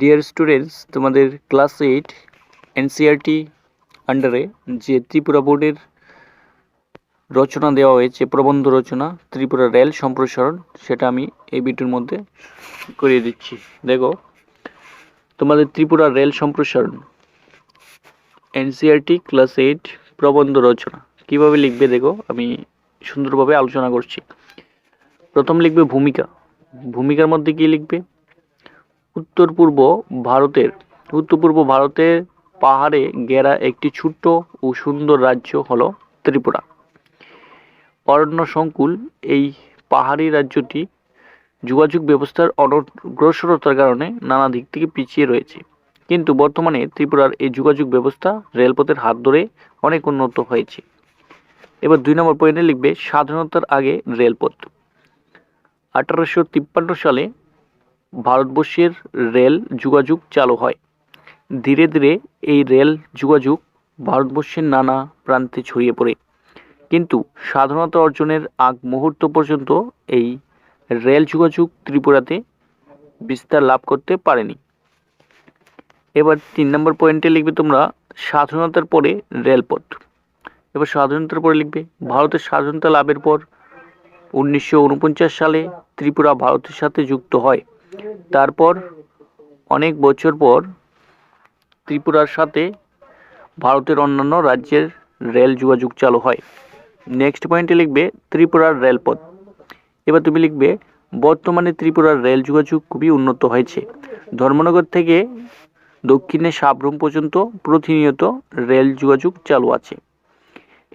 Dear students, তোমাদের class 8 NCERT আন্ডারে যে ত্রিপুরা বোর্ডের রচনা দেওয়া হয়েছে, প্রবন্ধ রচনা ত্রিপুরা রেল সম্প্রসারণ, সেটা আমি এই ভিডিওর মধ্যে করিয়ে দিচ্ছি। দেখো, তোমাদের ত্রিপুরা রেল সম্প্রসারণ এনসিইআরটি ক্লাস 8 প্রবন্ধ রচনা কিভাবে লিখবে দেখো, আমি সুন্দরভাবে আলোচনা করছি। প্রথম লিখবে ভূমিকা। ভূমিকার মধ্যে কি লিখবে? উত্তর পূর্ব ভারতের পাহাড়ে ঘেরা একটি ছোট্ট ও সুন্দর রাজ্য হলো ত্রিপুরা। অরণ্য সংকুল এই পাহাড়ি রাজ্যটি যোগাযোগ ব্যবস্থার অনগ্রসরতার কারণে নানা দিক থেকে পিছিয়ে রয়েছে, কিন্তু বর্তমানে ত্রিপুরার এই যোগাযোগ ব্যবস্থা রেলপথের হাত ধরে অনেক উন্নত হয়েছে। এবার 2 নম্বর পয়েন্টে লিখবে স্বাধীনতার আগে রেলপথ। 1853 সালে ভারতবর্ষের রেল যোগাযোগ চালু হয়। ধীরে ধীরে এই রেল যোগাযোগ ভারতবর্ষের নানা প্রান্তে ছড়িয়ে পড়ে, কিন্তু স্বাধীনতা অর্জনের আগ মুহূর্ত পর্যন্ত এই রেল যোগাযোগ ত্রিপুরাতে বিস্তার লাভ করতে পারেনি। এবার 3 নম্বর পয়েন্টে লিখবে তোমরা স্বাধীনতার পরে রেলপথ। এবার স্বাধীনতার পরে লিখবে ভারতের স্বাধীনতা লাভের পর 1949 সালে ত্রিপুরা ভারতের সাথে যুক্ত হয়। তারপর অনেক বছর পর ত্রিপুরার সাথে ভারতের অন্যান্য রাজ্যের রেল যোগাযোগ চালু হয়। নেক্সট পয়েন্টে লিখবে ত্রিপুরার রেলপথ। এবার তুমি লিখবে বর্তমানে ত্রিপুরার রেল যোগাযোগ খুবই উন্নত হয়েছে। ধর্মনগর থেকে দক্ষিণে সাবরুম পর্যন্ত প্রতিনিয়ত রেল যোগাযোগ চালু আছে।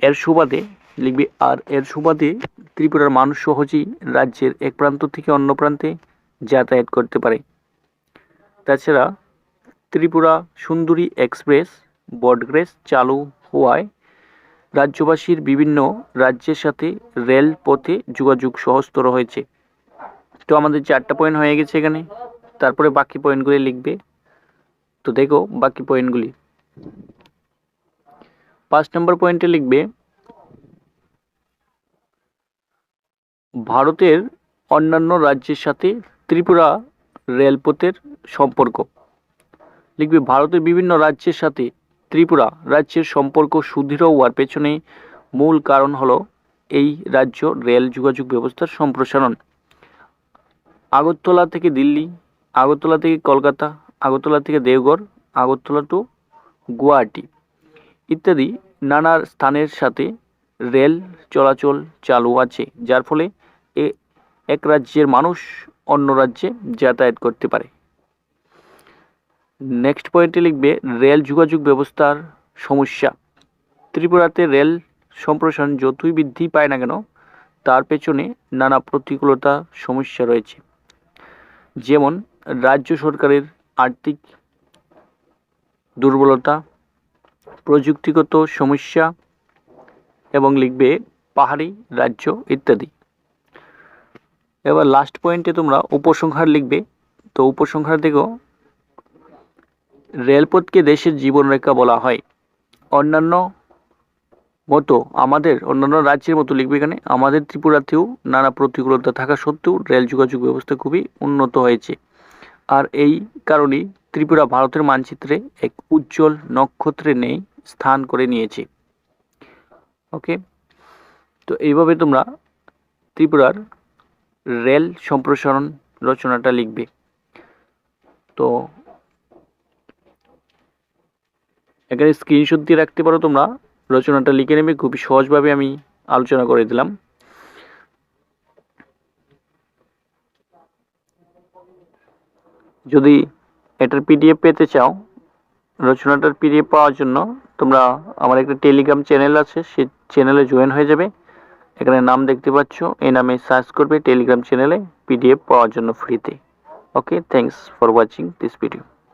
এর সুবাদে ত্রিপুরার মানুষ সহজেই রাজ্যের এক প্রান্ত থেকে অন্য প্রান্তে যাতায়াত করতে পারে। তাছাড়া ত্রিপুরা সুন্দরী এক্সপ্রেস ব্রডগেজ চালু হওয়ায় রাজ্যবাসীর বিভিন্ন রাজ্যের সাথে রেলপথে যোগাযোগ সহজতর হয়েছে। তো আমাদের 4টা পয়েন্ট হয়ে গেছে এখানে, তারপরে বাকি পয়েন্টগুলি লিখবে। তো দেখো বাকি পয়েন্টগুলি। 5 নম্বর পয়েন্টে লিখবে ভারতের অন্যান্য রাজ্যের সাথে ত্রিপুরা রেলপথের সম্পর্ক। লিখবে ভারতের বিভিন্ন রাজ্যের সাথে ত্রিপুরা রাজ্যের সম্পর্ক সুদৃঢ় হওয়ার পেছনে মূল কারণ হলো এই রাজ্য রেল যোগাযোগ ব্যবস্থার সম্প্রসারণ। আগরতলা থেকে দিল্লি, আগরতলা থেকে কলকাতা, আগরতলা থেকে দেওঘর, আগরতলা টু গুয়াহাটি ইত্যাদি নানা স্থানের সাথে রেল চলাচল চালু আছে, যার ফলে এক রাজ্যের মানুষ অন্য রাজ্যে যাতায়াত করতে পারে। নেক্সট পয়েন্টে লিখবে রেল যোগাযোগ ব্যবস্থার সমস্যা। ত্রিপুরাতে রেল সম্প্রসারণ যতই বৃদ্ধি পায় না কেন, তার পেছনে নানা প্রতিকূলতা সমস্যা রয়েছে, যেমন রাজ্য সরকারের আর্থিক দুর্বলতা, প্রযুক্তিগত সমস্যা এবং লিখবে পাহাড়ি রাজ্য ইত্যাদি। এবার লাস্ট পয়েন্টে তোমরা উপসংহার লিখবে। তো উপসংহার দেখো, রেলপথকে দেশের জীবনরেখা বলা হয়। অন্যান্য রাজ্যের মতো লিখবে এখানে আমাদের ত্রিপুরাতেও নানা প্রতিকূলতা থাকা সত্ত্বেও রেল যোগাযোগ ব্যবস্থা খুবই উন্নত হয়েছে, আর এই কারণেই ত্রিপুরা ভারতের মানচিত্রে এক উজ্জ্বল নক্ষত্রের ন্যায় স্থান করে নিয়েছে। ওকে, তো এইভাবে তোমরা ত্রিপুরার রেল সম্প্রসারণ রচনাটা লিখবে। তো এখানে স্ক্রিনশট দিয়ে রাখতে পারো, তোমরা রচনাটা লিখে নেবে। খুবই সহজভাবে আমি আলোচনা করে দিলাম। যদি এটার পিডিএফ পেতে চাও, রচনাটার পিডিএফ পাওয়ার জন্য তোমরা আমার একটা টেলিগ্রাম চ্যানেল আছে, সেই চ্যানেলে জয়েন হয়ে যাবে। এখানে নাম দেখতে পাচ্ছ, এই নামে সার্চ করবে টেলিগ্রাম চ্যানেলে পিডিএফ পাওয়ার জন্য ফ্রিতে। Okay, thanks for watching this video.